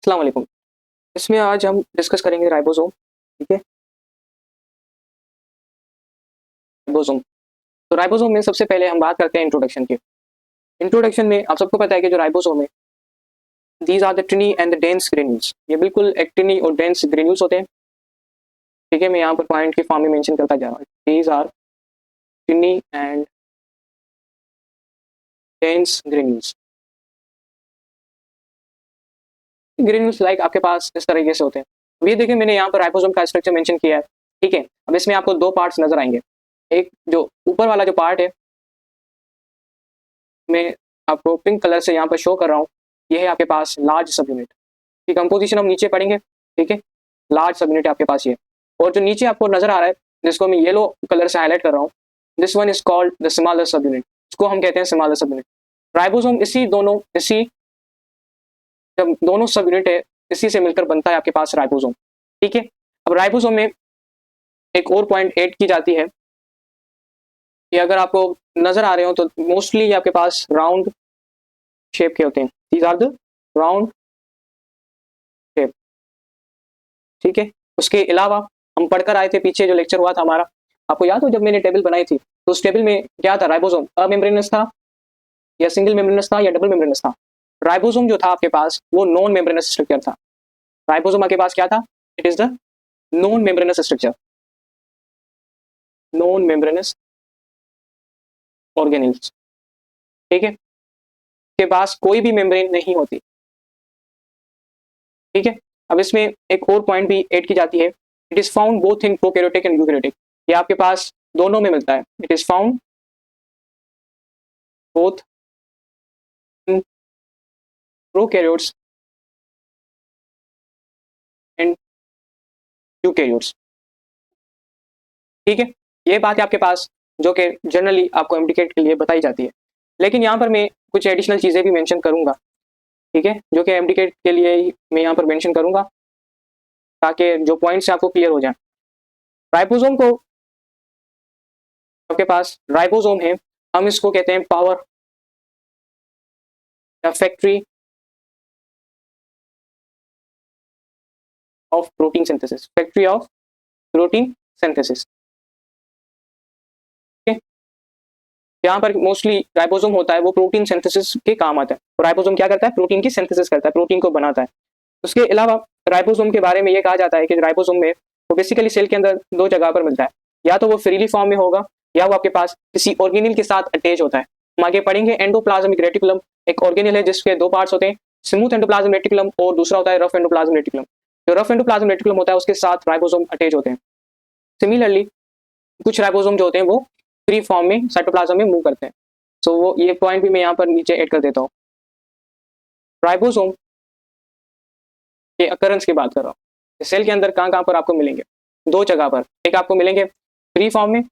अस्सलाम वालेकुम। इसमें आज हम डिस्कस करेंगे राइबोसोम। ठीक है, राइबोसोम। तो राइबोसोम में सबसे पहले हम बात करते हैं इंट्रोडक्शन की। इंट्रोडक्शन में आप सबको पता है कि जो राइबोसोम है, these are the tiny and the dense granules. ये बिल्कुल एक टिनी और डेंस ग्रेन्यूल्स होते हैं। ठीक है, मैं यहाँ पर पॉइंट के फॉर्म में मेंशन करता जा रहा हूँ। These are tiny and dense granules. Granules like आपके पास इस तरीके से होते हैं। अब ये देखिए, मैंने यहाँ पर राइबोसोम का स्ट्रक्चर मेंशन किया है। ठीक है, अब इसमें आपको दो पार्ट्स नजर आएंगे। एक जो ऊपर वाला जो पार्ट है, मैं आपको पिंक कलर से यहाँ पर शो कर रहा हूँ। ये है आपके पास लार्ज सब यूनिट की कंपोजिशन। हम नीचे पढ़ेंगे। ठीक है, लार्ज सब यूनिट आपके पास ये। और जो नीचे आपको नजर आ रहा है, जिसको मैं येलो कलर से हाईलाइट कर रहा हूँ, this one is called the smaller सब यूनिट। इसको हम कहते हैं स्मॉलर सब यूनिट। राइबोसोम इसी जब दोनों सब यूनिट है, इसी से मिलकर बनता है आपके पास राइबोसोम। ठीक है, अब राइबोसोम में एक और पॉइंट ऐड की जाती है कि अगर आपको नजर आ रहे हो तो मोस्टली आपके पास राउंड शेप के होते हैं। These are the round shape. ठीक है, उसके अलावा हम पढ़कर आए थे, पीछे जो लेक्चर हुआ था हमारा, आपको याद हो जब मैंने टेबल बनाई थी, तो उस टेबल में क्या था? राइबोसोम अमेम्ब्रेनस था या सिंगल मेम्ब्रेनस था या डबल मेम्ब्रेनस था? राइबोसोम जो था आपके पास वो नॉन मेम्ब्रेनस स्ट्रक्चर था। राइबोसोम आपके पास क्या था? It is the non membranous structure, non membranes organelles. ठीक है, के पास कोई भी मेम्ब्रेन नहीं होती। ठीक है, अब इसमें एक और पॉइंट भी ऐड की जाती है। It is found both in prokaryotic and eukaryotic. ये आपके पास दोनों में मिलता है। It is found both in prokaryotes and eukaryotes. ठीक है, ये बात है आपके पास जो कि जनरली आपको एमडीकेट के लिए बताई जाती है। लेकिन यहाँ पर मैं कुछ एडिशनल चीज़ें भी मेंशन करूंगा। ठीक है, जो कि एमडीकेट के लिए ही मैं यहाँ पर मेंशन करूंगा, ताकि जो पॉइंट्स आपको क्लियर हो जाए। राइबोसोम को आपके पास राइबोसोम है, हम इसको कहते हैं पावर या factory of protein synthesis. Factory of protein synthesis. यहाँ पर मोस्टली राइबोसोम होता है वो प्रोटीन सिंथेसिस के काम आता है। और राइबोसोम क्या करता है? प्रोटीन की सिंथेसिस करता है, प्रोटीन को बनाता है। उसके अलावा राइबोसोम के बारे में ये कहा जाता है कि राइबोसोम में वो बेसिकली सेल के अंदर दो जगह पर मिलता है। या तो वो फ्रीली फॉर्म में होगा या वो आपके पास किसी ऑर्गेनिल के साथ अटैच होता है। हम आगे पढ़ेंगे एंडोप्लाज्मिक रेटिकुलम एक ऑर्गेनिल है जिसके दो पार्ट्स होते हैं, स्मूथ एंडोप्लाज्मिक रेटिकुलम और दूसरा होता है रफ एंडोप्लाज्मिक रेटिकुलम। जो रफ एंडोप्लाज्मिक रेटिकुलम होता है उसके साथ राइबोसोम अटैच होते हैं। सिमिलरली कुछ राइबोसोम जो होते हैं वो फ्री फॉर्म में साइटोप्लाज्म में मूव करते हैं। सो वो ये पॉइंट भी मैं यहाँ पर नीचे ऐड कर देता हूँ। राइबोसोम के अकरेंस की बात कर रहा हूँ। सेल के अंदर कहाँ कहाँ पर आपको मिलेंगे? दो जगह पर। एक आपको मिलेंगे फ्री फॉर्म में।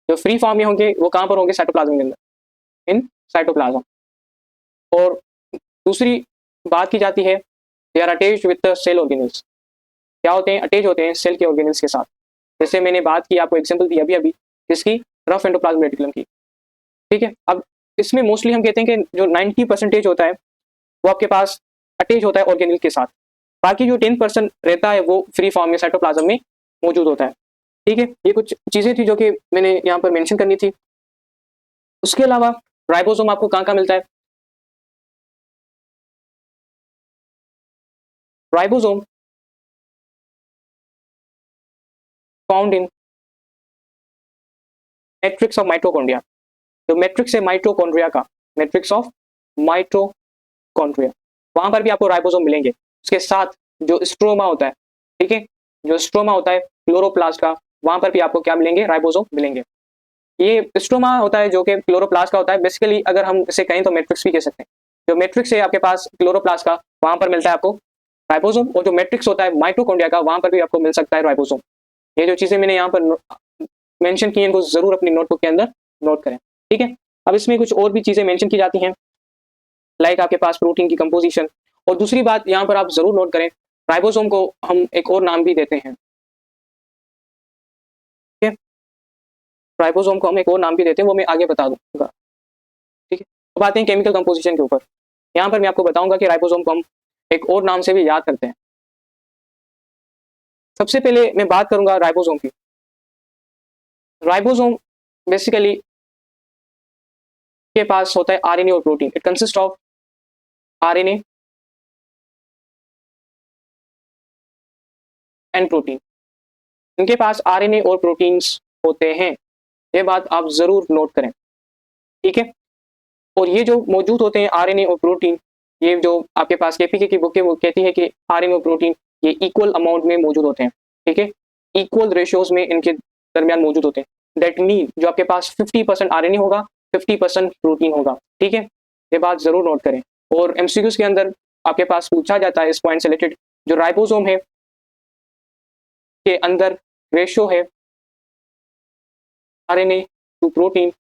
जो फ्री फॉर्म में होंगे वो कहाँ पर होंगे? साइटोप्लाज्म के अंदर, इन साइटोप्लाज्म। और दूसरी बात की जाती है, they are attached with the cell organelles. क्या होते हैं? अटैच होते हैं सेल के ऑर्गेनल्स के साथ। जैसे मैंने बात की, आपको एग्जांपल दी अभी अभी जिसकी, रफ एंडोप्लाज्मिक रेटिकुलम की। ठीक है, अब इसमें मोस्टली हम कहते हैं कि जो 90% होता है वो आपके पास अटैच होता है ऑर्गेनिल के साथ। बाकी जो 10% रहता है वो फ्री फॉर्म में साइटोप्लाज्म में मौजूद होता है। ठीक है, ये कुछ चीज़ें थी जो कि मैंने यहाँ पर मेंशन करनी थी। उसके अलावा राइबोसोम आपको कहाँ कहाँ मिलता है? Ribosome found in matrix of mitochondria. जो मैट्रिक्स है माइटोकॉन्ड्रिया का, मैट्रिक्स ऑफ माइटोकॉन्ड्रिया, वहां पर भी आपको राइबोसोम मिलेंगे। उसके साथ जो स्ट्रोमा होता है, ठीक है, जो स्ट्रोमा होता है क्लोरोप्लास्ट का, वहां पर भी आपको क्या मिलेंगे? राइबोसोम मिलेंगे। ये स्ट्रोमा होता है जो कि क्लोरोप्लास्ट का होता है। बेसिकली अगर हम इसे कहें तो मैट्रिक्स भी कह सकते हैं। जो मैट्रिक्स है आपके पास क्लोरोप्लास्ट का, वहां पर मिलता है आपको राइबोसोम। और जो मैट्रिक्स होता है माइटोकॉन्ड्रिया का, वहां पर भी आपको मिल सकता है राइबोसोम। ये जो चीजें मैंने यहाँ पर मेंशन की हैं, इनको जरूर अपनी नोटबुक के अंदर नोट करें। ठीक है, अब इसमें कुछ और भी चीजें मेंशन की जाती हैं, लाइक आपके पास प्रोटीन की कंपोजिशन। और दूसरी बात यहाँ पर आप जरूर नोट करें, राइबोसोम को हम एक और नाम भी देते हैं। ठीक है, राइबोसोम को हम एक और नाम भी देते हैं, वो मैं आगे बता दूंगा। ठीक है, अब आते हैं केमिकल कंपोजिशन के ऊपर। यहाँ पर मैं आपको बताऊंगा कि राइबोसोम को हम एक और नाम से भी याद करते हैं। सबसे पहले मैं बात करूंगा राइबोसोम की। राइबोसोम बेसिकली के पास होता है आरएनए और protein. It consist of RNA and protein. इनके पास आरएनए और प्रोटीन्स होते हैं, ये बात आप जरूर नोट करें, ठीक है। और ये जो मौजूद होते हैं आरएनए और प्रोटीन, ये जो आपके पास केपीके की बुक है वो कहती है कि आरएनए और प्रोटीन ये इक्वल अमाउंट में मौजूद होते हैं, ठीक है, इक्वल रेशियोज में इनके दरमियान मौजूद होते हैं। दैट मीन जो आपके पास 50% आरएनए होगा, 50% प्रोटीन होगा, ठीक है, ये बात जरूर नोट करें। और एमसीक्यूज के अंदर आपके पास पूछा जाता है इस पॉइंट से रिलेटेड, जो राइबोसोम है के अंदर रेशियो है आरएनए टू प्रोटीन,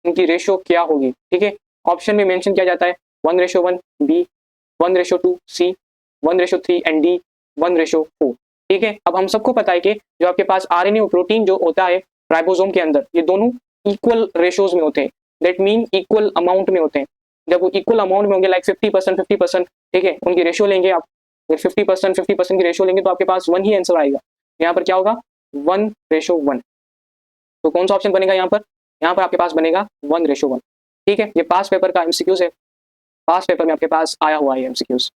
इनकी रेशियो क्या होगी, ठीक है। ऑप्शन में मेंशन किया जाता है 1:1, बी 1:2, सी 1:3 एंड डी 1:4, ठीक है। अब हम सबको पता है कि जो आपके पास आरएनए और प्रोटीन जो होता है राइबोसोम के अंदर, ये दोनों इक्वल रेशियोज में होते हैं। दैट मीन इक्वल अमाउंट में होते हैं। जब वो इक्वल अमाउंट में होंगे, लाइक 50% 50%, ठीक है, उनकी रेशियो लेंगे आप, 50% की रेशियो लेंगे तो आपके पास 1 ही आंसर आएगा। यहाँ पर क्या होगा, 1:1। तो कौन सा ऑप्शन बनेगा यहाँ पर, यहाँ पर आपके पास बनेगा 1:1, ठीक है। ये पास पेपर का एमसीक्यूज है, पास पेपर में आपके पास आया हुआ है एमसीक्यूज।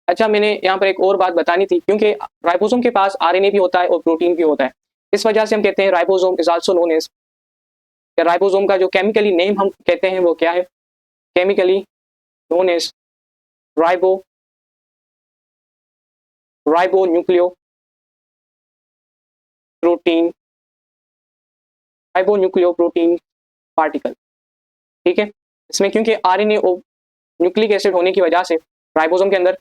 अच्छा, मैंने यहाँ पर एक और बात बतानी थी, क्योंकि राइबोसोम के पास आरएनए भी होता है और प्रोटीन भी होता है, इस वजह से हम कहते हैं ribosome is also known as, ribosome का जो केमिकली नेम हम कहते हैं वो क्या है, chemically known as ribonucleoprotein, ribonucleoprotein particle, ठीक है। इसमें क्योंकि आरएनए और न्यूक्लिक एसिड होने की वजह से राइबोसोम के अंदर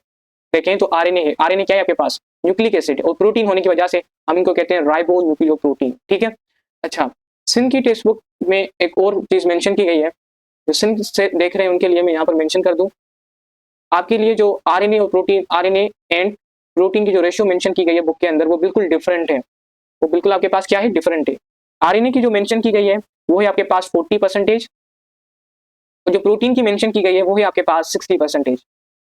देखें तो आरएनए है, आरएनए क्या है आपके पास, न्यूक्लिक एसिड, और प्रोटीन होने की वजह से हम इनको कहते हैं राइबोन्यूक्लियो प्रोटीन, ठीक है। अच्छा, सिंध की टेक्स्ट बुक में एक और चीज मेंशन की गई है, जो सिंध से देख रहे हैं उनके लिए मैं यहाँ पर मेंशन कर दूं आपके लिए, जो आरएनए और प्रोटीन, आरएनए एंड प्रोटीन की जो रेशियो मेंशन की गई है बुक के अंदर, वो बिल्कुल डिफरेंट है। वो बिल्कुल आपके पास क्या है, डिफरेंट है। आरएनए की जो मेंशन की गई है वो है आपके पास 40%, और जो प्रोटीन की मेंशन की गई है वो है आपके पास 60%।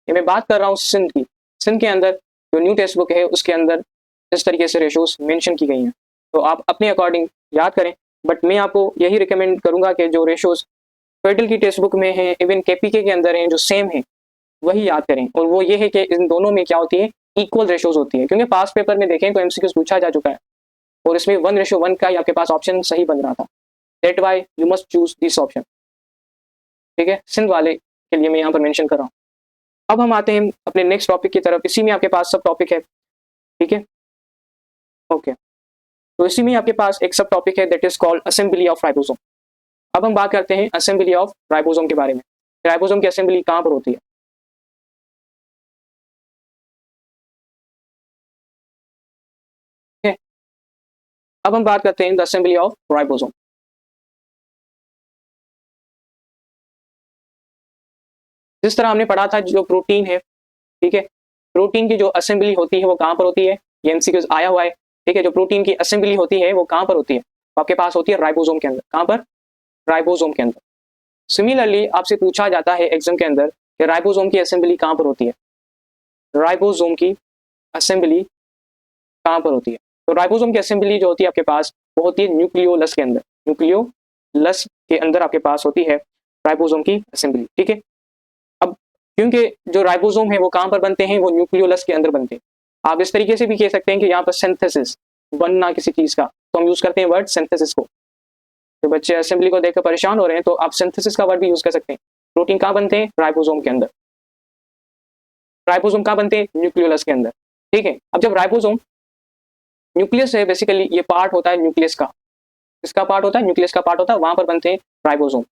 ये मैं बात कर रहा हूँ सिंध की। सिंध के अंदर जो न्यू टेक्स्ट बुक है उसके अंदर इस तरीके से रेशोज मेंशन की गई हैं, तो आप अपने अकॉर्डिंग याद करें। बट मैं आपको यही रिकमेंड करूंगा कि जो रेशोज फेडरल की टेक्स्ट बुक में है, इवन केपीके के अंदर हैं, जो सेम है वही याद करें। और वो ये है कि इन दोनों में क्या होती है, इक्वल रेशोज होती है। क्योंकि पास्ट पेपर में देखें तो एमसीक्यूज पूछा जा चुका है और इसमें 1:1 का ही आपके पास ऑप्शन सही बन रहा था। That why you must choose this option, ठीक है। सिंध वाले के लिए मैं यहाँ पर मेंशन कर रहा हूँ। अब हम आते हैं अपने नेक्स्ट टॉपिक की तरफ। इसी में आपके पास सब टॉपिक है, ठीक है, ओके। तो इसी में आपके पास एक सब टॉपिक है, that is called assembly of ribosome. अब हम बात करते हैं असेंबली ऑफ राइबोसोम के बारे में। राइबोसोम की असेंबली कहाँ पर होती है, ठीक है? अब हम बात करते हैं द असेंबली ऑफ राइबोसोम। जिस तरह हमने पढ़ा था, जो प्रोटीन है, ठीक है, प्रोटीन की जो असेंबली होती है वो कहाँ पर होती है, ये एमसीक्यूज आया हुआ है, ठीक है। जो प्रोटीन की असेंबली होती है वो कहाँ पर होती है, आपके पास होती है राइबोसोम के अंदर। कहाँ पर, राइबोसोम के अंदर। सिमिलरली आपसे पूछा जाता है एग्जाम के अंदर कि राइबोसोम की असेंबली कहाँ पर होती है, राइबोसोम की असेंबली कहाँ पर होती है। तो राइबोसोम की असेंबली जो होती है आपके पास, वो होती है न्यूक्लियोलस के अंदर। न्यूक्लियोलस के अंदर आपके पास होती है राइबोसोम की असेंबली, ठीक है। अब क्योंकि जो राइबोसोम है वो कहाँ पर बनते हैं, वो न्यूक्लियोलस के अंदर बनते हैं। आप इस तरीके से भी कह सकते हैं कि यहाँ पर सिंथेसिस, बनना किसी चीज का, तो हम यूज करते हैं वर्ड सिंथेसिस को। तो बच्चे असेंबली को देखकर परेशान हो रहे हैं तो आप सिंथेसिस का वर्ड भी यूज कर सकते हैं। प्रोटीन कहाँ बनते हैं, राइबोसोम के अंदर। राइबोसोम कहाँ बनते हैं, न्यूक्लियोलस के अंदर, ठीक है। अब जब राइबोसोम न्यूक्लियस है, बेसिकली ये पार्ट होता है न्यूक्लियस का, इसका पार्ट होता है, न्यूक्लियस का पार्ट होता है, वहां पर बनते हैं राइबोसोम।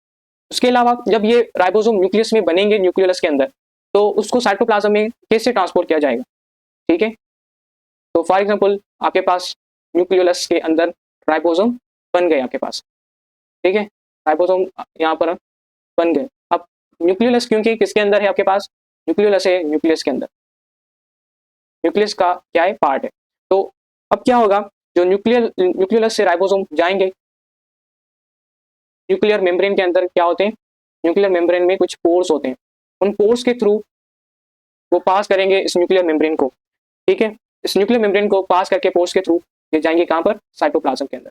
उसके अलावा जब ये राइबोसोम न्यूक्लियस में बनेंगे, न्यूक्लियोलस के अंदर, तो उसको साइटोप्लाज्म में कैसे ट्रांसपोर्ट किया जाएगा, ठीक है। तो फॉर एग्जांपल आपके पास न्यूक्लियोलस के अंदर राइबोसोम बन गए आपके पास, ठीक है, राइबोसोम यहाँ पर बन गए। अब न्यूक्लियोलस क्योंकि किसके अंदर है आपके पास, न्यूक्लियोलस है, न्यूक्लियस के अंदर, न्यूक्लियस का क्या है, पार्ट है। तो अब क्या होगा, जो न्यूक्लियोलस से राइबोसोम जाएंगे, न्यूक्लियर मेम्ब्रेन के अंदर क्या होते हैं, न्यूक्लियर मेम्ब्रेन में कुछ पोर्स होते हैं, उन पोर्स के थ्रू वो पास करेंगे इस न्यूक्लियर मेम्ब्रेन को, ठीक है। इस न्यूक्लियर मेम्ब्रेन को पास करके पोर्स के थ्रू ये जाएंगे कहाँ पर, साइटोप्लाज्म के अंदर।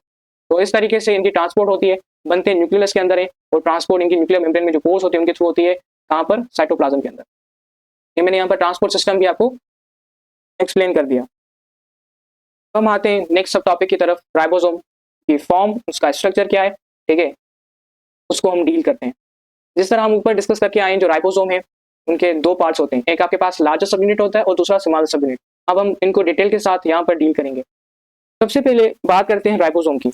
तो इस तरीके से इनकी ट्रांसपोर्ट होती है, बनते हैं न्यूक्लियस के अंदर है, और ट्रांसपोर्ट इनकी न्यूक्लियर मेम्ब्रेन में जो पोर्स होते हैं उनके थ्रू होती है कहाँ पर, साइटोप्लाज्म के अंदर। ये मैंने यहाँ पर ट्रांसपोर्ट सिस्टम भी आपको एक्सप्लेन कर दिया। हम आते हैं नेक्स्ट सब टॉपिक की तरफ, राइबोसोम की फॉर्म, उसका स्ट्रक्चर क्या है, ठीक है, उसको हम डील करते हैं। जिस तरह हम ऊपर डिस्कस करके आए हैं, जो राइबोसोम है उनके दो पार्ट्स होते हैं, एक आपके पास लार्जर सब यूनिट होता है और दूसरा स्मॉलर सब यूनिट। अब हम इनको डिटेल के साथ यहाँ पर डील करेंगे। सबसे पहले बात करते हैं राइबोसोम की,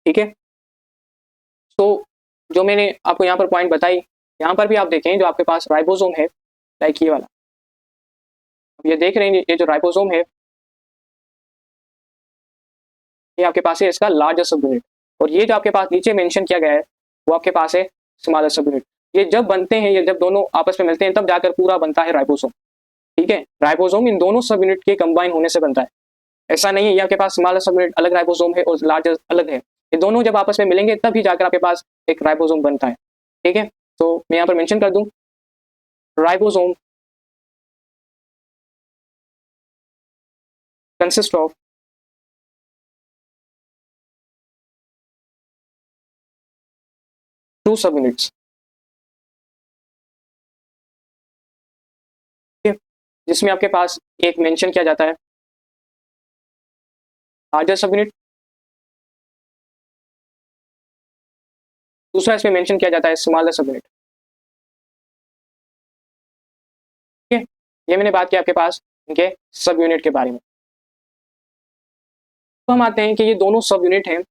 ठीक है। तो जो मैंने आपको यहाँ पर पॉइंट बताई, यहाँ पर भी आप देखें जो आपके पास राइबोसोम है, लाइक ये वाला, ये देख रहे हैं, ये जो राइबोसोम है ये आपके पास है इसका लार्जर सब यूनिट, और ये जो आपके पास नीचे मेंशन किया गया है वो आपके पास है स्मॉलर सब यूनिट। ये जब बनते हैं, ये जब दोनों आपस में मिलते हैं तब जाकर पूरा बनता है राइबोसोम, ठीक है। राइबोसोम इन दोनों सब यूनिट के कंबाइन होने से बनता है। ऐसा नहीं है ये आपके पास स्मॉलर सब यूनिट अलग राइबोसोम है और लार्जर अलग है, ये दोनों जब आपस में मिलेंगे तब ही जाकर आपके पास एक राइबोसोम बनता है, ठीक है। तो मैं यहाँ पर मेंशन कर दूं, राइबोसोम कंसिस्ट ऑफ टू सब यूनिट्स, ठीक है, जिसमें आपके पास एक मेंशन किया जाता है लार्जर सब यूनिट, दूसरा इसमें मेंशन किया जाता है स्मॉलर सब यूनिट, ठीक है। ये मैंने बात की आपके पास इनके सब यूनिट के बारे में। तो हम आते हैं कि ये दोनों सब यूनिट हैं,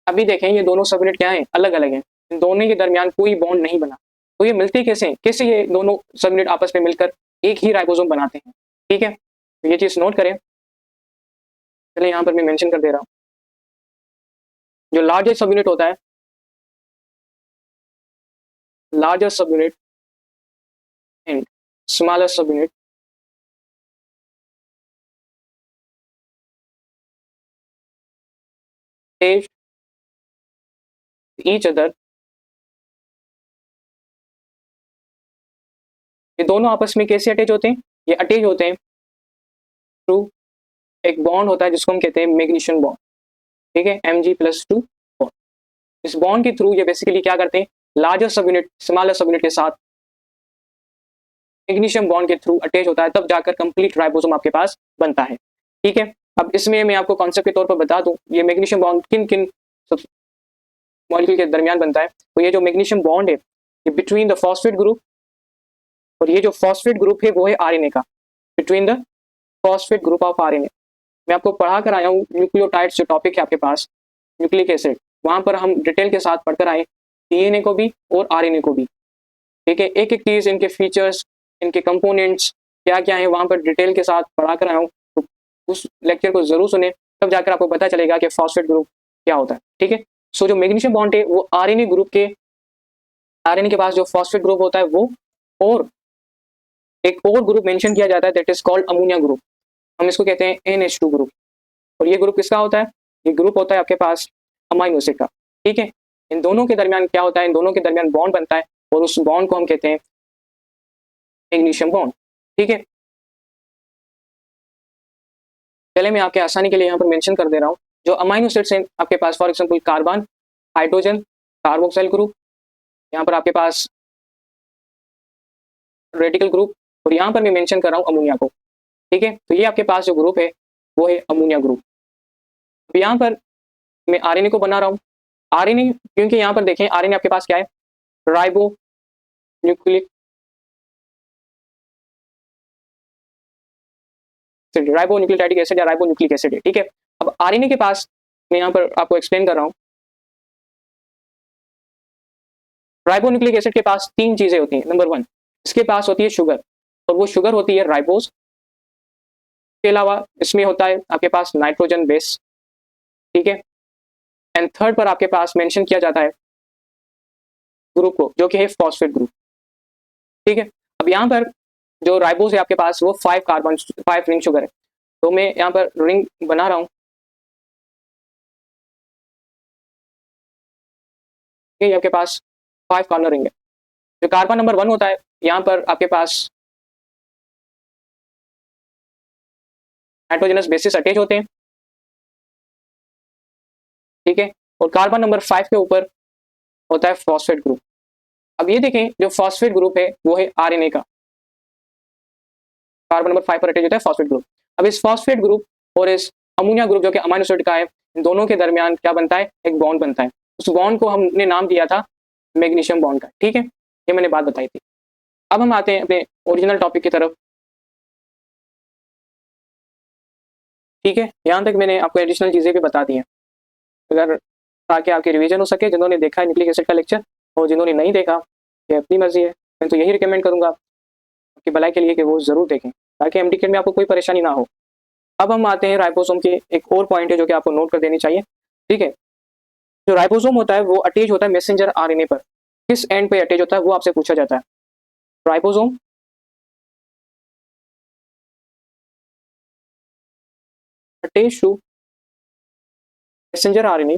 अभी देखें ये दोनों सब यूनिट क्या हैं, अलग अलग हैं, इन दोनों के दरमियान कोई बॉन्ड नहीं बना। तो ये मिलते कैसे हैं, कैसे ये दोनों सब यूनिट आपस में मिलकर एक ही राइबोसोम बनाते हैं, ठीक है। तो ये चीज नोट करें, चलिए यहाँ पर मैं मेंशन कर दे रहा हूँ। जो लार्जेस्ट सब यूनिट होता है, लार्जेस्ट सब यूनिट एंड स्मॉलर सब यूनिट attached each other, ये दोनों आपस में कैसे अटैच होते हैं, ये अटैच होते हैं थ्रू एक बॉन्ड होता है जिसको हम कहते हैं मैग्नीशियम बॉन्ड, ठीक है, Mg+2 बॉन्ड। इस बॉन्ड के थ्रू ये बेसिकली क्या करते हैं, लार्जर सब यूनिट स्मॉलर सब यूनिट के साथ मैग्नीशियम बॉन्ड के थ्रू अटैच होता है, तब जाकर कंप्लीट राइबोसोम आपके पास बनता है, ठीक है। अब इसमें मैं आपको कॉन्सेप्ट के तौर पर बता दूं, ये मैग्नीशियम बॉन्ड किन किन मॉलिक्यूल के दरमियान बनता है। तो ये जो मैग्नीशियम बॉन्ड है ये बिटवीन द फॉस्फेट ग्रुप, और ये जो फॉस्फेट ग्रुप है वो है आरएनए का, between the phosphate group of RNA. मैं आपको पढ़ा कर आया हूँ न्यूक्लियोटाइड्स जो टॉपिक है आपके पास, न्यूक्लिक एसिड, वहां पर हम डिटेल के साथ पढ़कर आए डीएनए को भी और आरएनए को भी, ठीक है। एक एक चीज, इनके फीचर्स, इनके कंपोनेंट्स क्या क्या है वहां पर डिटेल के साथ पढ़ा कर आया हूँ। तो उस लेक्चर को जरूर सुने, तब जाकर आपको पता चलेगा कि फॉस्फेट ग्रुप क्या होता है, ठीक है। सो जो मैग्नीशियम बॉन्ड है वो आरएनए ग्रुप के, आरएनए के पास जो फॉस्फेट ग्रुप होता है वो, और एक और ग्रुप मेंशन किया जाता है that is called ammonia group, हम इसको कहते हैं NH2 ग्रुप। और ये ग्रुप किसका होता है, ये ग्रुप होता है आपके पास अमाइनो एसिड का, ठीक है। इन दोनों के दरमियान क्या होता है, इन दोनों के दरमियान बॉन्ड बनता है और उस बॉन्ड को हम कहते हैं मैग्नीशियम बॉन्ड, ठीक है। पहले मैं आपके आसानी के लिए यहाँ पर मेंशन कर दे रहा हूँ, जो अमाइनो एसिड्स हैं आपके पास, for example carbon, hydrogen, carboxyl group, यहाँ पर आपके पास रेडिकल ग्रुप, और यहाँ पर मैं मेंशन कर रहा हूँ अमोनिया को, ठीक है। तो ये आपके पास जो ग्रुप है वो है अमोनिया ग्रुप। अब यहाँ पर मैं आरएनए को बना रहा हूँ, आरएनए, क्योंकि यहाँ पर देखें आरएनए आपके पास क्या है, राइबो न्यूक्लिक राइबो न्यूक्लियोटाइडिक एसिड या राइबो न्यूक्लिक एसिड है, ठीक है। अब आरएनए के पास मैं यहाँ पर आपको एक्सप्लेन कर रहा हूँ, राइबो न्यूक्लिक एसिड के पास तीन चीजें होती हैं। नंबर 1, इसके पास होती है शुगर, और वो शुगर होती है राइबोज। के अलावा इसमें होता है आपके पास नाइट्रोजन बेस, ठीक है। एंड थर्ड पर आपके पास मेंशन किया जाता है ग्रुप को, जो कि है फॉस्फेट ग्रुप, ठीक है। अब यहाँ पर जो राइबोज है आपके पास वो 5 कार्बन 5 रिंग शुगर है, तो मैं यहाँ पर रिंग बना रहा हूँ, ये आपके पास 5 कॉर्नर रिंग है। जो कार्बन नंबर 1 होता है यहाँ पर आपके पास नाइट्रोजनस बेसिस अटैच होते हैं, ठीक है। और कार्बन नंबर 5 के ऊपर होता है फॉस्फेट ग्रुप। अब ये देखें जो फॉस्फेट ग्रुप है वो है आरएनए का, कार्बन नंबर 5 पर अटैच होता है फॉस्फेट ग्रुप। अब इस फॉस्फेट ग्रुप और इस अमोनिया ग्रुप जो कि अमाइनो एसिड का है, इन दोनों के दरमियान क्या बनता है, एक बॉन्ड बनता है। उस बॉन्ड को हमने नाम दिया था मैग्नीशियम बॉन्ड का, ठीक है, ये मैंने बात बताई थी। अब हम आते हैं अपने ओरिजिनल टॉपिक की तरफ, ठीक है। यहाँ तक मैंने आपको एडिशनल चीजें भी बता दी हैं, अगर ताकि आपकी रिवीजन हो सके। जिन्होंने देखा है न्यूक्लिक एसिड का लेक्चर और जिन्होंने नहीं देखा, ये अपनी मर्जी है, मैं तो यही रिकमेंड करूंगा आपकी भलाई के लिए कि वो जरूर देखें, ताकि एमडीकेट में आपको कोई परेशानी ना हो। अब हम आते हैं राइबोसोम के एक और पॉइंट है जो कि आपको नोट कर देनी चाहिए, ठीक है। जो राइबोसोम होता है वो अटैच होता है मैसेंजर आरएनए पर। किस एंड पे अटैच होता है वो आपसे पूछा जाता है। Ribosome attach to messenger RNA,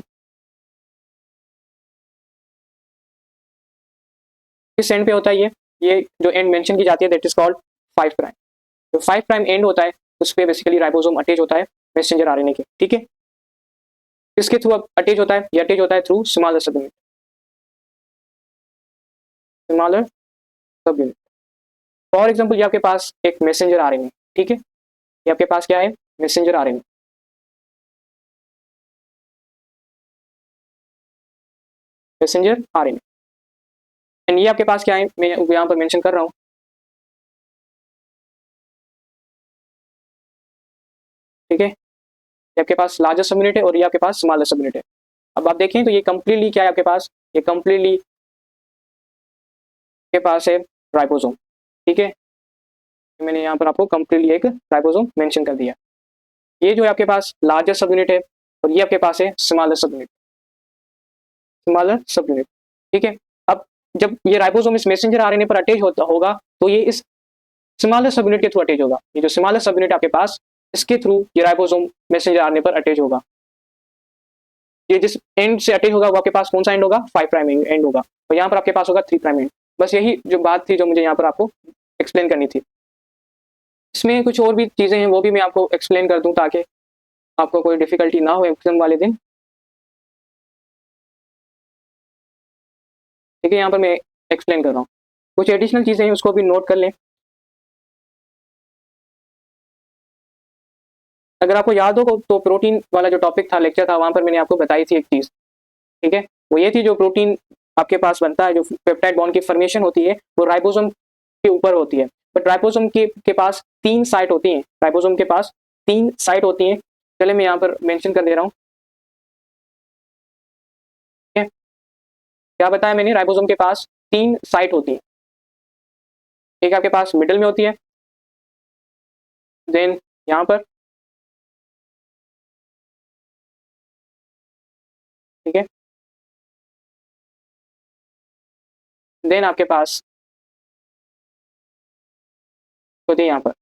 किस एंड पे होता है ये जो एंड मेंशन की जाती है दैट इज कॉल्ड 5 प्राइम। जो 5 प्राइम एंड होता है उस पर बेसिकली राइबोसोम अटैच होता है मैसेंजर आरएनए के, ठीक है। किसके थ्रू अटैच होता है, ये अटैच होता है थ्रू स्मॉलर सब यूनिट, स्मॉलर सब यूनिट। फॉर एग्जाम्पल ये आपके पास एक मैसेंजर आरएनए, ठीक है, ये आपके पास क्या है, messenger RNA, messenger RNA. And ये आपके पास क्या है, मैं यहाँ पर मेंशन कर रहा हूँ, ठीक है। ये आपके पास लार्जर सब यूनिट है और ये आपके पास स्मॉलर सब यूनिट है। अब आप देखें तो ये कंप्लीटली क्या है आपके पास, ये कंप्लीटली के पास है राइबोसोम, ठीक है। मैंने यहाँ पर आपको कंप्लीटली एक राइबोसोम मेंशन कर दिया। ये जो है आपके पास लार्जर सब यूनिट है और ये आपके पास है स्मॉलर सब यूनिट, स्मॉलर सब यूनिट, ठीक है। अब जब ये राइबोसोम इस मैसेंजर आरएनए पर अटैच होता होगा तो ये इस स्मॉलर सब यूनिट के थ्रू अटैच होगा। ये जो स्मॉलर सब यूनिट आपके पास, इसके थ्रू ये राइबोसोम मैसेंजर आरएनए पर अटैच होगा। ये जिस एंड से अटैच होगा वो आपके पास कौन सा एंड होगा, 5 प्राइम एंड होगा, और यहाँ पर आपके पास होगा 3 प्राइम एंड। बस यही जो बात थी जो मुझे यहाँ पर आपको एक्सप्लेन करनी थी। इसमें कुछ और भी चीज़ें हैं वो भी मैं आपको एक्सप्लेन कर दूं ताकि आपको कोई डिफिकल्टी ना हो एग्जाम वाले दिन, ठीक है। यहाँ पर मैं एक्सप्लेन कर रहा हूँ, कुछ एडिशनल चीज़ें हैं उसको भी नोट कर लें। अगर आपको याद हो तो प्रोटीन वाला जो टॉपिक था, लेक्चर था, वहाँ पर मैंने आपको बताई थी एक चीज़, ठीक है। वो ये थी जो प्रोटीन आपके पास बनता है, जो पेप्टाइड बॉन्ड की फॉर्मेशन होती है वो राइबोसोम के ऊपर होती है। बट राइबोसोम के पास 3 साइट होती हैं, राइबोसोम के पास 3 साइट होती हैं। चले मैं यहाँ पर मेंशन कर दे रहा हूँ, ठीक है। क्या बताया मैंने, राइबोसोम के पास 3 साइट होती हैं। एक आपके पास मिडल में होती है, देन यहाँ पर, ठीक है, देन आपके पास होती है यहाँ पर।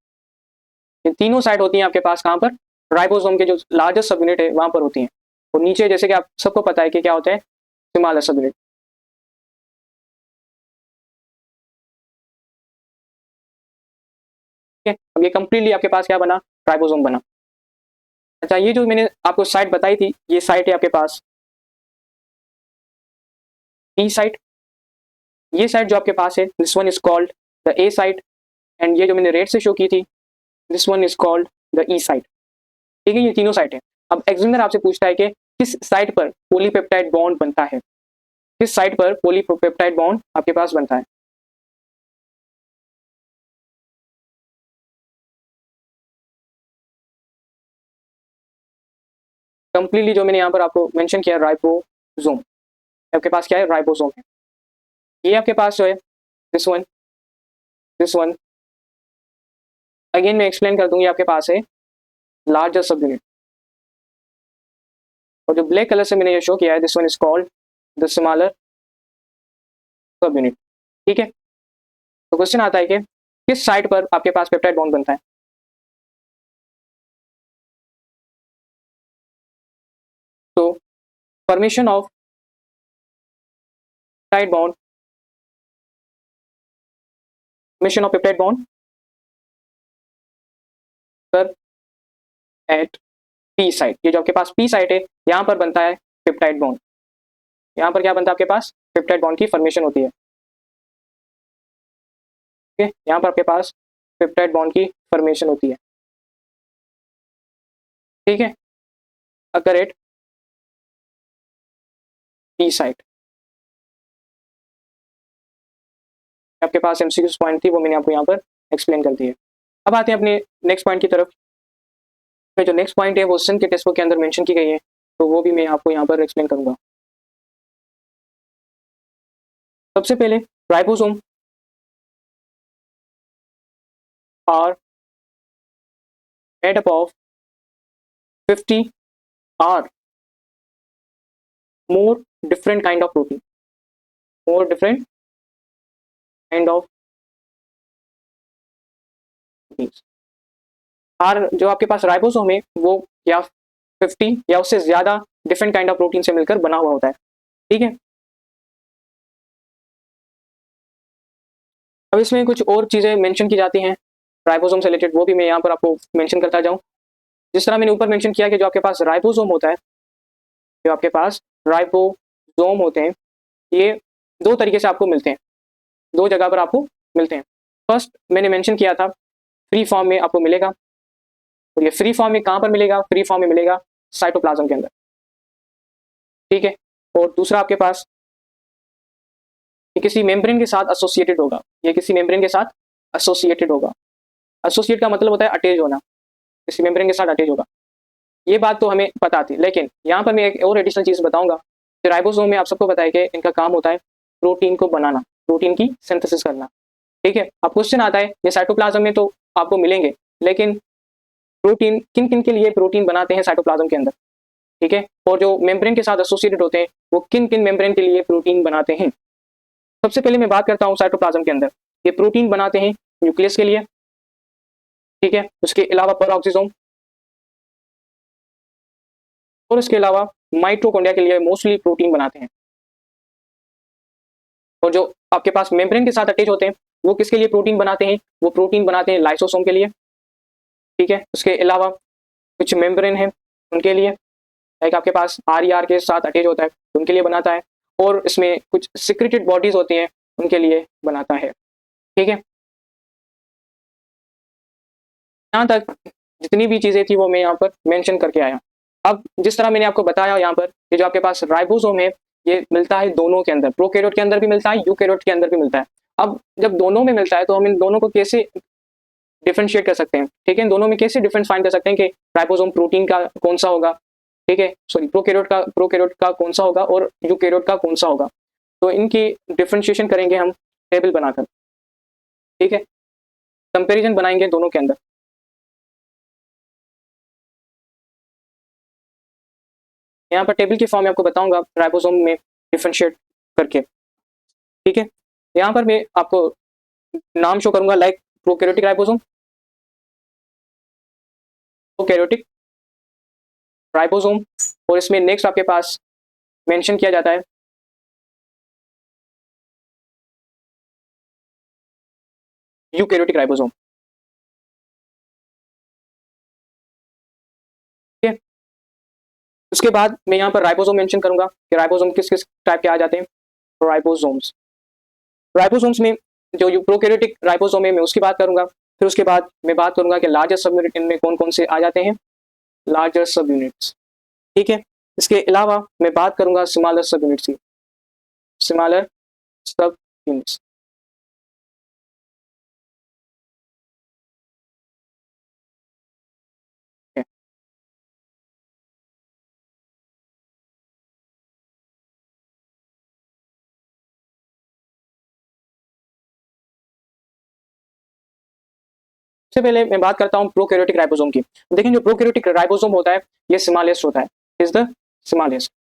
ये तीनों साइट होती हैं आपके पास कहाँ पर, राइबोसोम के जो लार्जेस्ट सब यूनिट है वहां पर होती हैं। और नीचे जैसे कि आप सबको पता है कि क्या होता है, स्मॉलर सब यूनिट, ठीक है। अब ये कंप्लीटली आपके पास क्या बना, राइबोसोम बना। अच्छा, ये जो मैंने आपको साइट बताई थी, ये साइट है आपके पास ई साइट। ये साइट जो आपके पास है, this one is called the A site, and ये जो मैंने रेड से शो की थी, this one is called the E site, ठीक है। ये तीनों साइट है। अब एग्जामिनर आपसे पूछता है कि किस साइट पर पॉलीपेप्टाइड बॉन्ड बनता है, किस साइट पर पॉलीपेप्टाइड बॉन्ड आपके पास बनता है। कंप्लीटली जो मैंने यहाँ पर आपको मेंशन किया, राइबोसोम, आपके पास क्या है, राइबोसोम है। ये आपके पास जो है, this one, this one, again मैं एक्सप्लेन कर दूंगी, आपके पास है लार्जर सब यूनिट। और जो ब्लैक कलर से मैंने ये शो किया है, this one is called the smaller सब यूनिट, ठीक है। तो क्वेश्चन आता है कि किस साइट पर आपके पास पेप्टाइड बॉन्ड बनता है। तो formation of peptide bond, formation of peptide bond sir at P site. ये जो आपके पास पी साइट है यहाँ पर बनता है पेप्टाइड बॉन्ड। यहाँ पर क्या बनता है आपके पास, पेप्टाइड बॉन्ड की फॉर्मेशन होती है। ठीक है, यहाँ पर आपके पास पेप्टाइड बॉन्ड की फॉर्मेशन होती है। ठीक है, अगर एट पी साइट। आपके पास एमसीक्यू पॉइंट थी, वो मैंने आपको यहाँ पर एक्सप्लेन कर दी है। अब आते हैं अपने नेक्स्ट पॉइंट की तरफ। जो नेक्स्ट पॉइंट है वो सिन के टेस्ट बुक के अंदर मेंशन की गई है, तो वो भी मैं आपको यहाँ पर एक्सप्लेन करूंगा। सबसे पहले ribosome are made up of 50 or more different kind of protein, more different kind of proteins। और जो आपके पास राइबोसोम है वो या 50 या उससे ज्यादा डिफरेंट काइंड ऑफ प्रोटीन से मिलकर बना हुआ होता है। ठीक है, अब इसमें कुछ और चीजें मेंशन की जाती हैं राइबोसोम से रिलेटेड, वो भी मैं यहाँ पर आपको मेंशन करता जाऊँ। जिस तरह मैंने ऊपर मेंशन किया कि जो आपके पास राइबोसोम होता है, जो आपके पास राइबोसोम होते हैं, ये दो तरीके से आपको मिलते हैं, दो जगह पर आपको मिलते हैं। फर्स्ट मैंने मेंशन किया था फ्री फॉर्म में आपको मिलेगा, और ये फ्री फॉर्म में कहाँ पर मिलेगा, फ्री फॉर्म में मिलेगा साइटोप्लाज्म के अंदर। ठीक है, और दूसरा आपके पास ये किसी मेम्ब्रेन के साथ एसोसिएटेड होगा, ये किसी मेम्ब्रेन के साथ एसोसिएटेड होगा। एसोसिएट का मतलब होता है अटैच होना, किसी मेम्ब्रेन के साथ अटैच होगा। ये बात तो हमें पता थी, लेकिन यहाँ पर मैं एक और एडिशनल चीज बताऊंगा। राइबोसोम में आप सबको पता है कि इनका काम होता है प्रोटीन को बनाना, प्रोटीन की सिंथेसिस करना। ठीक है, अब क्वेश्चन आता है ये साइटोप्लाज्म में तो आपको मिलेंगे, लेकिन प्रोटीन किन किन के लिए प्रोटीन बनाते हैं साइटोप्लाज्म के अंदर। ठीक है, और जो मेम्ब्रेन के साथ एसोसिएटेड होते हैं वो किन किन मेम्ब्रेन के लिए प्रोटीन बनाते हैं। सबसे पहले मैं बात करता हूँ साइटोप्लाज्म के अंदर ये प्रोटीन बनाते हैं न्यूक्लियस के लिए। ठीक है, उसके अलावा पेरोक्सिसोम, और इसके अलावा माइटोकॉन्ड्रिया के लिए मोस्टली प्रोटीन बनाते हैं। और जो आपके पास मेम्ब्रेन के साथ अटैच होते हैं वो किसके लिए प्रोटीन बनाते हैं, वो प्रोटीन बनाते हैं लाइसोसोम के लिए। ठीक है, उसके अलावा कुछ मेम्ब्रेन है उनके लिए, लाइक आपके पास आर के साथ अटैच होता है उनके लिए बनाता है, और इसमें कुछ सिक्रेटेड बॉडीज होती हैं उनके लिए बनाता है। ठीक है, यहाँ तक जितनी भी चीजें थी वो मैं यहाँ पर मेंशन करके आया। अब जिस तरह मैंने आपको बताया यहाँ पर कि जो आपके पास राइबोसोम है ये मिलता है दोनों के अंदर, प्रोकैरियोट के अंदर भी मिलता है, यूकैरियोट के अंदर भी मिलता है। अब जब दोनों में मिलता है तो हम इन दोनों को कैसे डिफरेंशिएट कर सकते हैं। ठीक है, इन दोनों में कैसे डिफरेंस फाइंड कर सकते हैं कि राइबोसोम प्रोटीन का कौन सा होगा, ठीक है, सॉरी प्रोकैरियोट का कौन सा होगा और यूकैरियोट का कौन सा होगा। तो इनकी डिफरेंशिएशन करेंगे हम टेबल बनाकर। ठीक है, कंपेरिजन बनाएंगे दोनों के अंदर। यहाँ पर टेबल की फॉर्म में आपको बताऊंगा राइबोसोम में डिफरेंशिएट करके। ठीक है, यहाँ पर मैं आपको नाम शो करूंगा, like prokaryotic ribosome, prokaryotic ribosome, और इसमें नेक्स्ट आपके पास मेंशन किया जाता है यूकैरियोटिक राइबोसोम। ठीक है, उसके बाद मैं यहाँ पर राइबोसोम मेंशन करूंगा कि राइबोसोम किस किस टाइप के आ जाते हैं। राइबोसोम्स, राइबोसोम्स में जो प्रोकैरियोटिक राइबोसोम है मैं उसकी बात करूंगा। फिर उसके बाद मैं बात करूंगा कि लार्जर सब यूनिट इनमें कौन कौन से आ जाते हैं, लार्जर सब यूनिट्स। ठीक है, इसके अलावा मैं बात करूंगा स्मॉलर सब यूनिट्स की, स्मॉलर सब यूनिट्स। सबसे पहले मैं बात करता हूँ प्रोकैरियोटिक राइबोसोम की। देखें जो प्रोकैरियोटिक राइबोसोम होता है ये स्मॉलेस्ट होता है, इज द स्मॉलेस्ट।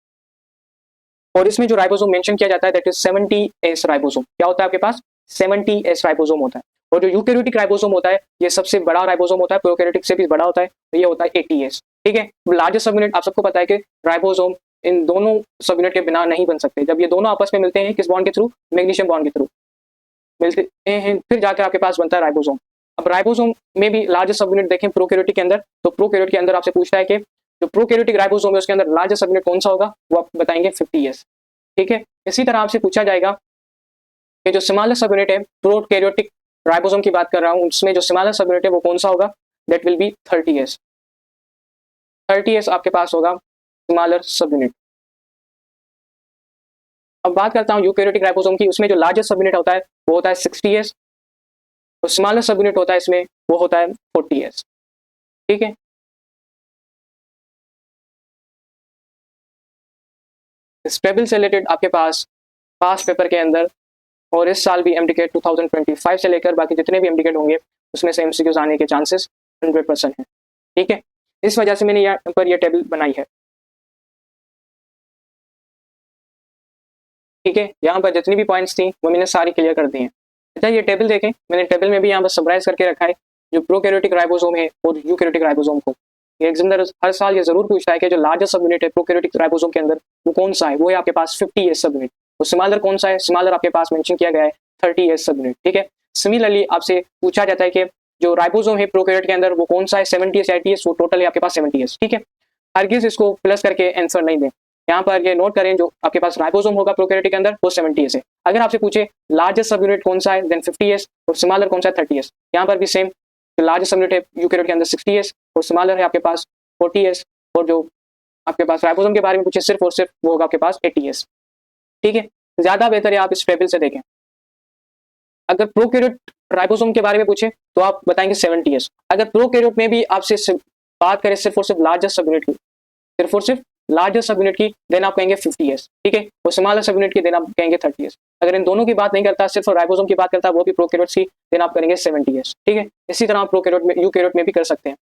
और इसमें जो राइबोसोम मेंशन किया जाता है दैट इज 70S राइबोसोम। क्या होता है आपके पास, 70S राइबोसोम होता है। और जो यूकैरियोटिक राइबोसोम होता है ये सबसे बड़ा राइबोसोम होता है, प्रोकैरियोटिक से भी बड़ा होता है, तो ये होता है 80S। ठीक है, लार्जेस्ट सब यूनिट आप सबको पता है कि राइबोसोम इन दोनों सब यूनिट के बिना नहीं बन सकते। जब ये दोनों आपस में मिलते हैं किस बॉन्ड के थ्रू, मैग्नीशियम बॉन्ड के थ्रू मिलते हैं, फिर जाकर आपके पास बनता है राइबोसोम। अब अब राइबोसोम में भी लार्जेस्ट सब यूनिट देखें प्रोकैरियोटिक के अंदर, तो प्रोकैरियोट के अंदर आपसे पूछता है कि जो प्रोकैरियोटिक राइबोसोम है उसके अंदर लार्जेस्ट सब यूनिट कौन सा होगा, वो आप बताएंगे 50s। ठीक है, इसी तरह आपसे पूछा जाएगा कि जो स्मॉलेस्ट सब यूनिट है प्रोकैरियोटिक राइबोसोम की बात कर रहा हूं, उसमें जो स्मॉलेस्ट सब यूनिट है वो कौन सा होगा, that will be 30s। 30s आपके पास होगा स्मॉलर सब यूनिट। अब बात करता हूँ यूकैरियोटिक राइबोसोम की, उसमें जो लार्जेस्ट सब यूनिट होता है वो होता है 60s, और स्मॉलेस्ट सब यूनिट होता है इसमें वो होता है 40s। ठीक है, स्टेबल से रिलेटेड आपके पास पास पेपर के अंदर और इस साल भी एमडीकेट 2025 से लेकर बाकी जितने भी एमडीकेट होंगे उसमें से एमसीक्यूज आने के चांसेस 100% है। ठीक है, इस वजह से मैंने यहाँ पर यह टेबल बनाई है। ठीक है, यहाँ पर जितनी भी पॉइंट्स थी वो मैंने सारी क्लियर कर दी हैं। अच्छा, ये टेबल देखें, मैंने टेबल में भी यहाँ पर समराइज करके रखा है जो प्रोकैरियोटिक राइबोसोम है और यूकैरियोटिक राइबोसोम को। ये एग्जामिनर हर साल ये जरूर पूछता है कि जो लार्जेस्ट सब यूनिट है प्रोकैरियोटिक राइबोसोम के अंदर वो कौन सा है, वो है आपके पास 50s सब यूनिट। तो स्मॉलर कौन सा है, स्मॉलर आपके पास मेंशन किया गया है 30s सब यूनिट। ठीक है, सिमिलरली आपसे पूछा जाता है कि जो राइबोसोम है प्रोकैरियोट के अंदर वो कौन सा है, 70s 80s, वो टोटल है आपके पास 70s। ठीक है, हरगिज इसको प्लस करके आंसर नहीं दें। यहाँ पर ये नोट करें जो आपके पास राइबोसोम होगा प्रोकैरियोट के अंदर वो 70s है। अगर आपसे पूछे लार्जेस्ट सब यूनिट कौन सा है, देन 50s, और स्मॉलर कौन सा है 30s। यहाँ पर भी सेम, जो लार्जेस्ट सब यूनिट है यूकैरियोट के अंदर 60s और स्मॉलर है आपके पास 40s, और जो आपके पास राइबोसोम के बारे में पूछे सिर्फ और सिर्फ वो होगा आपके पास 80s। ठीक है, ज्यादा बेहतर है आप इस टेबल से देखें। अगर प्रोकैरियोट राइबोसोम के बारे में पूछे तो आप बताएंगे 70s। अगर प्रोकैरियोट में भी आपसे बात करें सिर्फ और सिर्फ लार्जेस्ट सब यूनिट की, सिर्फ और सिर्फ लार्जेस्ट सब यूनिट की, देन आप कहेंगे 50s। ठीक है, और स्मॉलर सब यूनिट की देन आप कहेंगे 30s। अगर इन दोनों की बात नहीं करता, सिर्फ राइबोसोम की बात करता है वो भी प्रोकैरियोट्स की, देन आप करेंगे 70s। ठीक है, इसी तरह आप प्रोकैरियोट में यूकैरियोट में भी कर सकते हैं।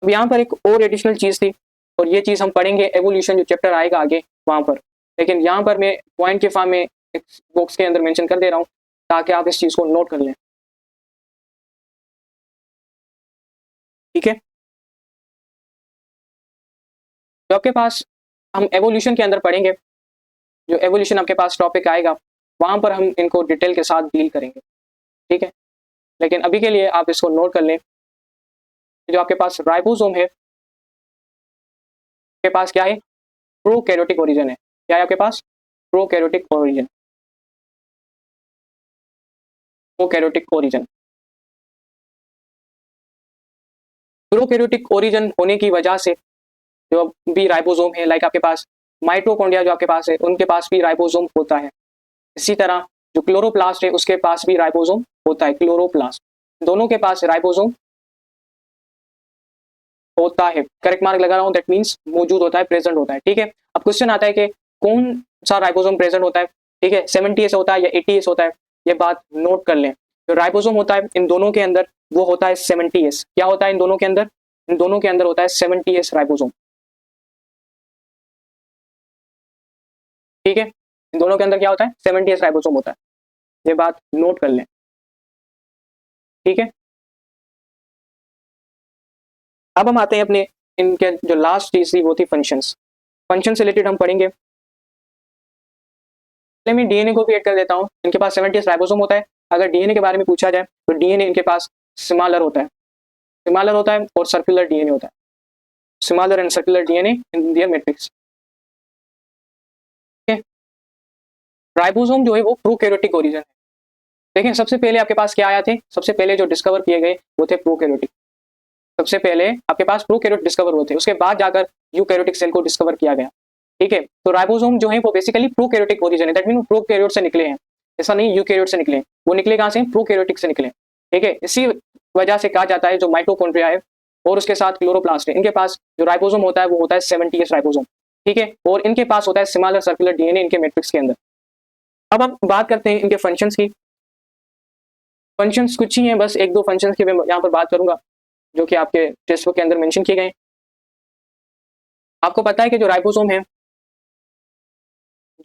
अब यहाँ पर एक और एडिशनल चीज थी, और ये चीज हम पढ़ेंगे एवोल्यूशन जो चैप्टर आएगा आगे वहां पर, लेकिन यहाँ पर मैं पॉइंट के फॉर्म में एक बॉक्स के अंदर मेंशन कर दे रहा हूँ ताकि आप इस चीज को नोट कर लें। ठीक है, तो आपके पास हम एवोल्यूशन के अंदर पढ़ेंगे, जो एवोल्यूशन आपके पास टॉपिक आएगा वहां पर हम इनको डिटेल के साथ डील करेंगे। ठीक है, लेकिन अभी के लिए आप इसको नोट कर लें, जो आपके पास राइबोसोम है आपके पास क्या है, प्रोकैरियोटिक ओरिजिन है। क्या है आपके पास, prokaryotic origin, prokaryotic origin. Prokaryotic origin होने की वजह से जो भी राइबोसोम है, लाइक आपके पास माइटोकॉन्ड्रिया जो आपके पास है उनके पास भी राइबोसोम होता है। इसी तरह जो क्लोरोप्लास्ट है उसके पास भी राइबोसोम होता है, क्लोरोप्लास्ट, दोनों के पास राइबोसोम होता है। करेक्ट मार्क लगा रहा हूं, दैट मींस मौजूद होता है, प्रेजेंट होता है। ठीक है, अब क्वेश्चन आता है कि कौन सा राइबोसोम प्रेजेंट होता है। ठीक है, 70s होता है या 80s होता है, ये बात नोट कर लें। जो राइबोसोम होता है इन दोनों के अंदर वो होता है 70s। क्या होता है इन दोनों के अंदर, इन दोनों के अंदर होता है 70s राइबोसोम। ठीक है, इन दोनों के अंदर क्या होता है, 70s राइबोसोम होता है, ये बात नोट कर लें। ठीक है, अब हम आते हैं अपने इनके जो लास्ट चीज थी वो थी फंक्शंस। फंक्शन से रिलेटेड हम पढ़ेंगे। पहले मैं डीएनए को भी ऐड कर देता हूँ। इनके पास 70s राइबोसोम होता है। अगर डीएनए के बारे में पूछा जाए तो डीएनए इनके पास सिमिलर होता है, सिमिलर होता है और सर्कुलर डीएनए होता है, similar and circular DNA in their matrix. Ribosome जो है वो प्रोकैरियोटिक ओरिजिन है। देखें, सबसे पहले आपके पास क्या आया थे, सबसे पहले जो डिस्कवर किए गए वो थे प्रोकैरियोटिक। सबसे पहले आपके पास प्रोकैरियोट डिस्कवर हुए थे, उसके बाद जाकर यूकैरियोटिक सेल को डिस्कवर किया गया। ठीक है, तो राइबोसोम जो है वो बेसिकली प्रोकैरियोटिक ओरिजिन है, दैट मीन प्रोकैरियोट से निकले हैं, ऐसा नहीं यूकैरियोट से निकले। वो निकले कहाँ से, प्रोकैरियोटिक से निकले। ठीक है, इसी वजह से कहा जाता है जो माइटोकॉन्ड्रिया है और उसके साथ क्लोरोप्लास्ट है, इनके पास जो राइबोसोम होता है वो होता है 70s राइबोसोम। ठीक है, और इनके पास होता है सिमिलर सर्कुलर डीएनए इनके मैट्रिक्स के अंदर। अब हम बात करते हैं इनके फंक्शंस की। फंक्शंस कुछ ही हैं, बस एक दो फंक्शंस की मैं यहाँ पर बात करूंगा जो कि आपके टेक्स्ट बुक के अंदर मेंशन किए गए। आपको पता है कि जो राइबोसोम है,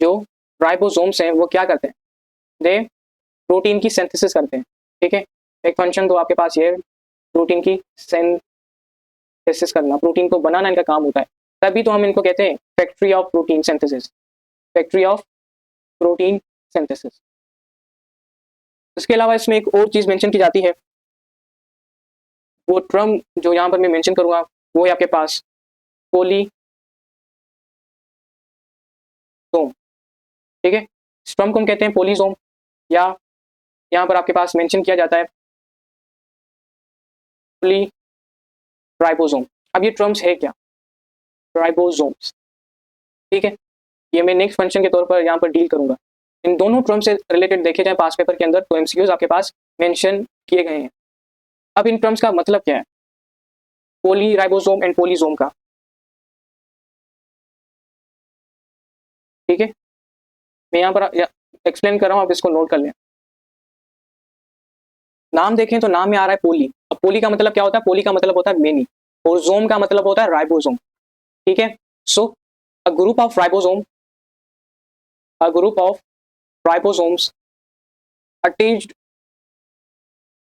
जो राइबोसोम्स हैं वो क्या करते हैं, दे प्रोटीन की सिंथेसिस करते हैं। ठीक है, एक फंक्शन तो आपके पास ये है, प्रोटीन की सिंथेसिस करना, प्रोटीन को बनाना इनका काम होता है। तभी तो हम इनको कहते हैं factory of protein synthesis, factory of protein synthesis. इसके अलावा इसमें एक और चीज मेंशन की जाती है वो टर्म जो यहाँ पर मैं मेंशन करूँगा वो है आपके पास पोलीसोम, ठीक है। इस टर्म को हम कहते हैं पोलीसोम, या यहाँ पर आपके पास मेंशन किया जाता है राइबोसोम। अब ये टर्म्स है क्या, राइबोसोम्स, ठीक है। ये मैं नेक्स्ट फंक्शन के तौर पर यहाँ पर डील करूंगा। इन दोनों टर्म से रिलेटेड देखे जाए पास पेपर के अंदर तो एमसीक्यूज आपके पास मेंशन किए गए हैं। अब इन टर्म्स का मतलब क्या है, पोली राइबोसोम एंड पोलीसोम का, ठीक है। मैं यहाँ पर एक्सप्लेन कर रहा हूँ, आप इसको नोट कर लें। नाम देखें तो नाम में आ रहा है पोली। अब पोली का मतलब क्या होता है, पोली का मतलब होता है मेनी, और जोम का मतलब होता है राइबोसोम, ठीक है। So a group of ribosome, a group of ribosomes attached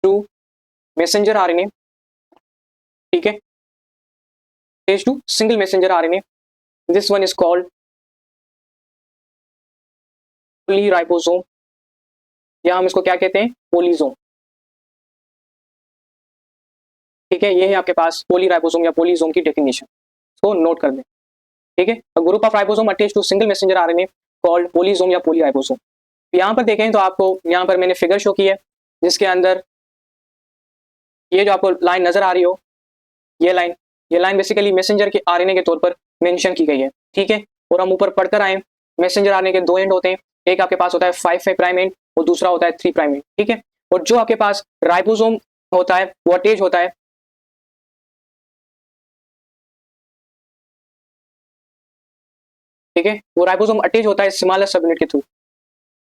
to messenger RNA, ठीक है, attached to single messenger RNA. This one is called polyribosome, या हम इसको क्या कहते हैं, पोलीसोम, ठीक है। ये है आपके पास पोलीराइबोसोम या पोलीसोम की डेफिनेशन, इसको नोट कर दें, ठीक है। A group of ribosome attached to single messenger RNA called polysome या पोलीराइबोसोम। यहाँ पर देखें तो आपको यहाँ पर मैंने फिगर शो की है, जिसके अंदर ये जो आपको लाइन नजर आ रही हो, ये लाइन बेसिकली मैसेंजर के आरएनए के तौर पर मेंशन की गई है, ठीक है। और हम ऊपर पढ़कर आए, मैसेंजर आरएनए के दो एंड होते हैं, एक आपके पास होता है 5' प्राइम एंड और दूसरा होता है 3' एंड, ठीक है। और जो आपके पास राइबोसोम होता है वो अटैच होता है, ठीक है। वो राइबोसोम अटैच होता है स्मॉलर सबयूनिट के थ्रू।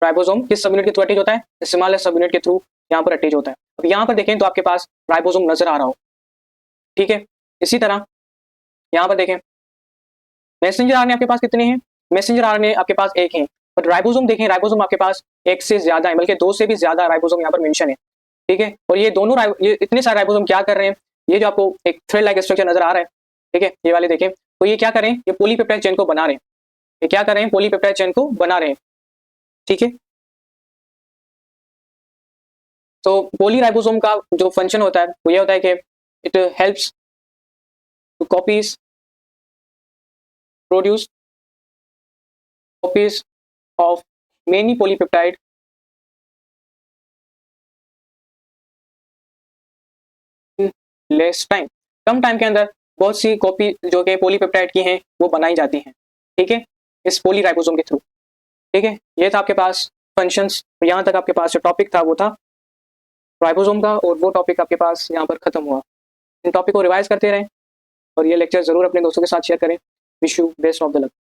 राइबोसोम किस सबयूनिट के थ्रू अटैच होता है, स्मॉलर सबयूनिट के थ्रू यहाँ पर अटैच होता है। अब यहाँ पर देखें तो आपके पास राइबोसोम नजर आ रहा हो, ठीक है। इसी तरह यहाँ पर देखें मैसेंजर आरएनए आपके पास कितने हैं, मैसेंजर आरएनए आपके पास एक है, बट राइबोसोम देखें, राइबोसोम आपके पास एक से ज्यादा है, बल्कि दो से भी ज्यादा राइबोसोम यहाँ पर मेंशन है, ठीक है। और ये दोनों ये इतने सारे राइबोसोम क्या कर रहे हैं, ये जो आपको एक थ्रेड लाइक स्ट्रक्चर नजर आ रहा है, ठीक है, ये वाले देखें, तो ये क्या करें, ये पॉलीपेप्टाइड चेन को बना रहे हैं, ये क्या कर रहे हैं, पॉलीपेप्टाइड चेन को बना रहे हैं, ठीक है। तो पॉलीराइबोसोम का जो फंक्शन होता है वो ये होता है कि it helps two copies produce copies of many polypeptide in less time, come time के अंदर बहुत सी कॉपी जो कि पॉलीपेप्टाइड की हैं वो बनाई जाती हैं, ठीक है, इस पॉलीराइबोसोम के थ्रू, ठीक है। ये था आपके पास फंक्शंस, यहाँ तक आपके पास जो टॉपिक था वो था राइबोसोम का, और वो टॉपिक आपके पास यहाँ पर खत्म हुआ। इन टॉपिक को रिवाइज करते रहें और ये लेक्चर जरूर अपने दोस्तों के साथ शेयर करें। Wish you best of the luck.